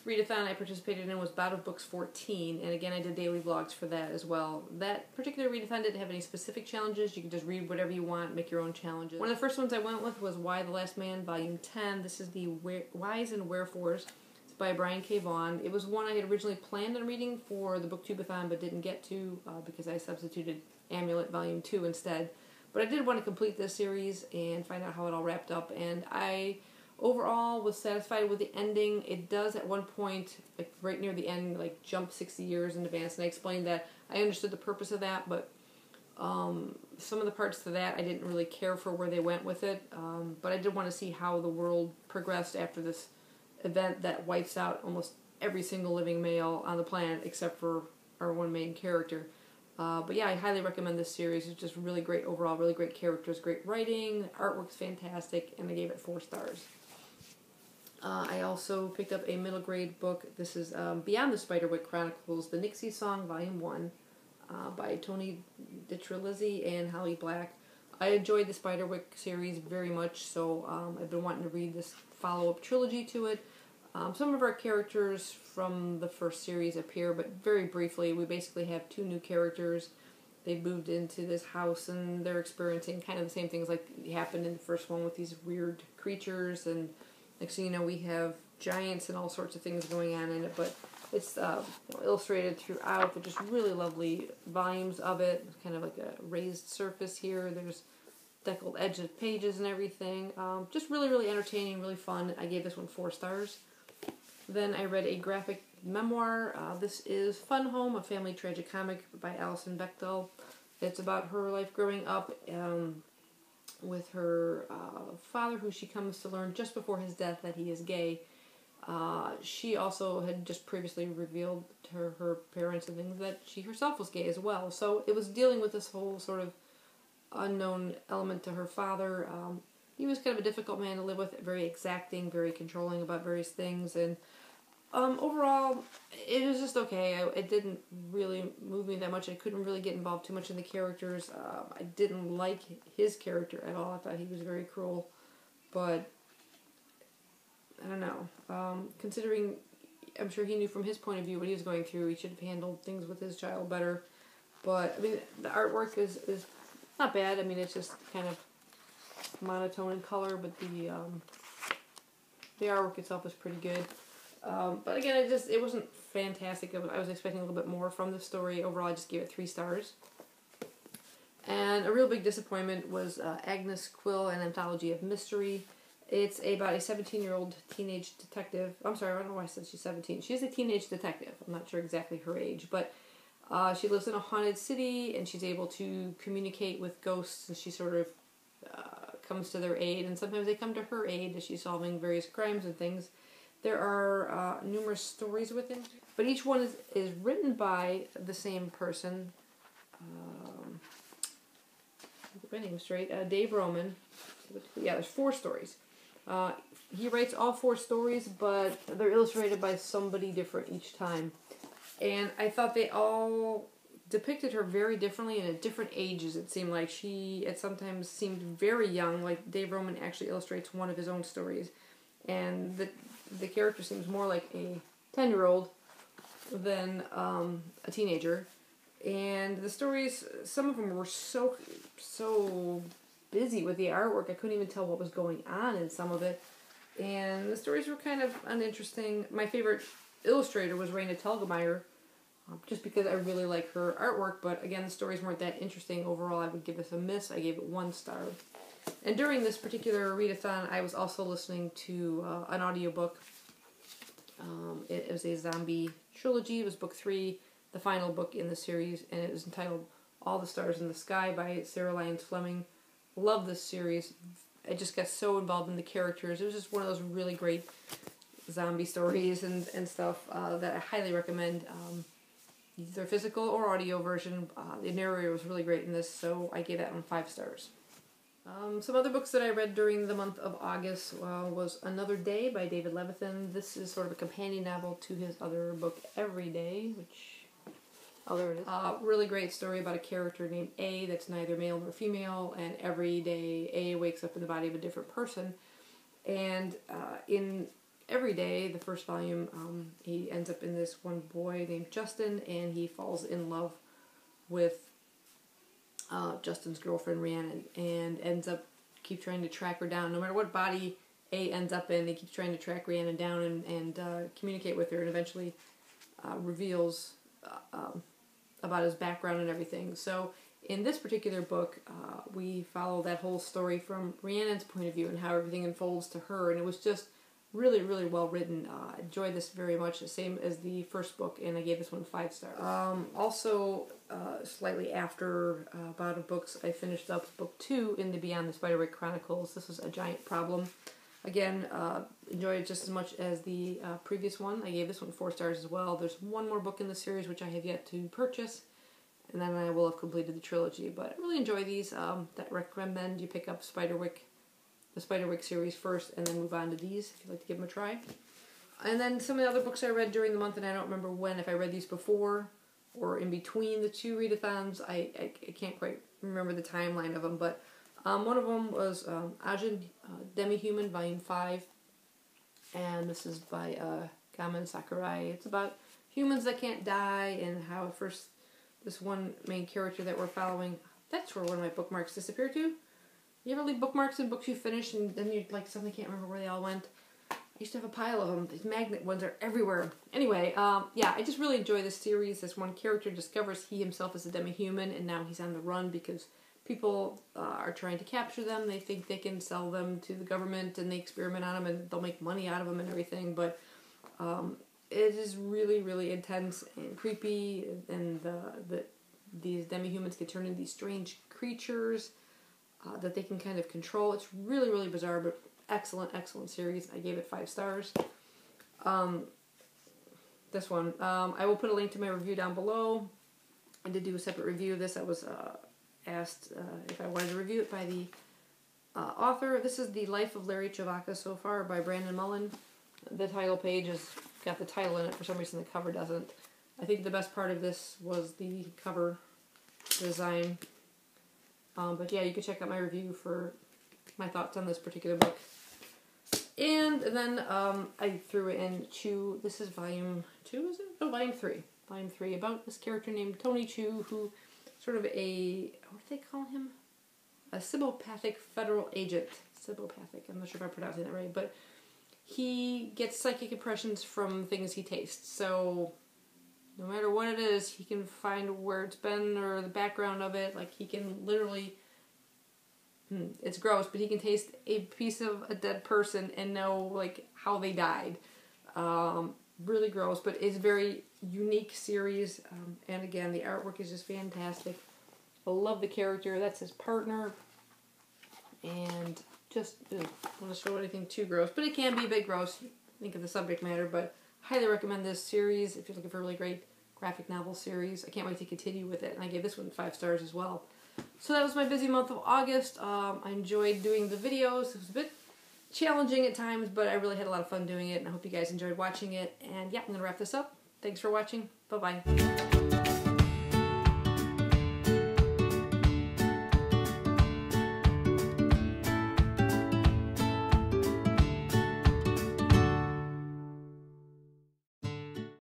readathon I participated in was Bout of Books 14, and again I did daily vlogs for that as well. That particular readathon didn't have any specific challenges. You can just read whatever you want, make your own challenges. One of the first ones I went with was Why the Last Man, Volume 10. This is the Whys Wherefores. It's by Brian K. Vaughan. It was one I had originally planned on reading for the BookTubeAthon but didn't get to because I substituted Amulet Volume 2 instead. But I did want to complete this series and find out how it all wrapped up, and I overall was satisfied with the ending. It does at one point, like right near the end, like jump 60 years in advance, and I explained that I understood the purpose of that, but some of the parts to that I didn't really care for where they went with it, but I did want to see how the world progressed after this event that wipes out almost every single living male on the planet except for our one main character. But yeah, I highly recommend this series. It's just really great overall, really great characters, great writing, artwork's fantastic, and I gave it 4 stars. I also picked up a middle grade book. This is Beyond the Spiderwick Chronicles, The Nixie Song, Volume 1, by Tony DiTerlizzi and Holly Black. I enjoyed the Spiderwick series very much, so I've been wanting to read this follow-up trilogy to it. Some of our characters from the first series appear, but very briefly. We basically have 2 new characters. They've moved into this house, and they're experiencing kind of the same things like happened in the first one with these weird creatures, and next thing you know, we have giants and all sorts of things going on in it, but it's illustrated throughout, but just really lovely volumes of it. It's kind of like a raised surface here. There's deckled edged pages and everything. Just really, really entertaining, really fun. I gave this one 4 stars. Then I read a graphic memoir. This is Fun Home, a Family Tragicomic by Alison Bechdel. It's about her life growing up with her father, who she comes to learn just before his death that he is gay. She also had just previously revealed to her parents and things that she herself was gay as well. So it was dealing with this whole sort of unknown element to her father. He was kind of a difficult man to live with, very exacting, very controlling about various things, and overall, it was just okay. It didn't really move me that much. I couldn't really get involved too much in the characters. I didn't like his character at all. I thought he was very cruel, but I don't know. Considering, I'm sure he knew from his point of view what he was going through. He should have handled things with his child better. But I mean, the artwork is not bad. I mean, it's just kind of monotone in color, but the artwork itself is pretty good. But again, it wasn't fantastic. I was expecting a little bit more from the story. Overall, I just gave it 3 stars. And a real big disappointment was Agnes Quill and Ontology of Mystery. It's about a 17-year-old teenage detective. I'm sorry, I don't know why I said she's 17. She's a teenage detective. I'm not sure exactly her age, but she lives in a haunted city, and she's able to communicate with ghosts, and she sort of comes to their aid, and sometimes they come to her aid as she's solving various crimes and things. There are numerous stories within, but each one is written by the same person. Get my name straight. Dave Roman. Yeah, there's 4 stories. He writes all 4 stories, but they're illustrated by somebody different each time. And I thought they all depicted her very differently and at different ages. It seemed like it sometimes seemed very young, like Dave Roman actually illustrates one of his own stories. And the character seems more like a 10-year-old than a teenager. And the stories, some of them were so busy with the artwork, I couldn't even tell what was going on in some of it. And the stories were kind of uninteresting. My favorite illustrator was Raina Telgemeier, just because I really like her artwork, but again, the stories weren't that interesting. Overall, I would give this a miss. I gave it 1 star. And during this particular readathon, I was also listening to an audiobook. It was a zombie trilogy. It was book 3, the final book in the series, and it was entitled All the Stars in the Sky by Sarah Lyons Fleming. Love this series. I just got so involved in the characters. It was just one of those really great zombie stories and stuff that I highly recommend. Either physical or audio version. The narrator was really great in this, so I gave that one 5 stars. Some other books that I read during the month of August was Another Day by David Levithan. This is sort of a companion novel to his other book, Every Day, which... oh, there it is. Really great story about a character named A that's neither male nor female, and every day A wakes up in the body of a different person. And every day. The first volume, he ends up in this one boy named Justin, and he falls in love with Justin's girlfriend Rhiannon, and ends up keep trying to track her down. No matter what body A ends up in, he keeps trying to track Rhiannon down and communicate with her, and eventually reveals about his background and everything. So in this particular book, we follow that whole story from Rhiannon's point of view and how everything unfolds to her, and it was just really, really well written. I enjoyed this very much, the same as the first book, and I gave this one 5 stars. Also, slightly after Bout of Books, I finished up book 2 in the Beyond the Spiderwick Chronicles. This was a giant problem. Again, enjoyed it just as much as the previous one. I gave this one 4 stars as well. There's one more book in the series which I have yet to purchase, and then I will have completed the trilogy. But I really enjoy these. That recommend you pick up the Spiderwick series first, and then move on to these if you'd like to give them a try. And then some of the other books I read during the month, and I don't remember when, if I read these before or in between the 2 readathons. I can't quite remember the timeline of them, but one of them was Ajin Demihuman, Volume 5, and this is by Gaman Sakurai. It's about humans that can't die, and how at first this one main character that we're following, that's where one of my bookmarks disappeared to. You ever leave bookmarks in books you finish and then you like suddenly can't remember where they all went? I used to have a pile of them. These magnet ones are everywhere. Anyway, yeah, I just really enjoy this series. This one character discovers he himself is a demihuman, and now he's on the run because people are trying to capture them. They think they can sell them to the government, and they experiment on them, and they'll make money out of them and everything. But it is really, really intense and creepy, and these demihumans can turn into these strange creatures that they can kind of control. It's really, really bizarre, but excellent, excellent series. I gave it 5 stars. This one, I will put a link to my review down below. I did do a separate review of this. I was asked if I wanted to review it by the author. This is The Life of Larry Chewbacca so far by Brandon Mullen. The title page has got the title in it. For some reason the cover doesn't. I think the best part of this was the cover design. But yeah, you can check out my review for my thoughts on this particular book. And then I threw in Chew. This is volume 2, is it? No, volume 3. Volume 3, about this character named Tony Chew, who sort of a, what do they call him? A Cybopathic federal agent. Cybopathic, I'm not sure if I'm pronouncing that right, but he gets psychic impressions from things he tastes. So no matter what it is, he can find where it's been or the background of it. Like, he can literally, it's gross, but he can taste a piece of a dead person and know, like, how they died. Really gross, but it's a very unique series. And again, the artwork is just fantastic. I love the character. That's his partner. And just, I don't want to show anything too gross, but it can be a bit gross. Think of the subject matter, but highly recommend this series if you're looking for a really great graphic novel series. I can't wait to continue with it, and I gave this one 5 stars as well. So that was my busy month of August. I enjoyed doing the videos. It was a bit challenging at times, but I really had a lot of fun doing it, and I hope you guys enjoyed watching it. And yeah, I'm going to wrap this up. Thanks for watching. Bye-bye.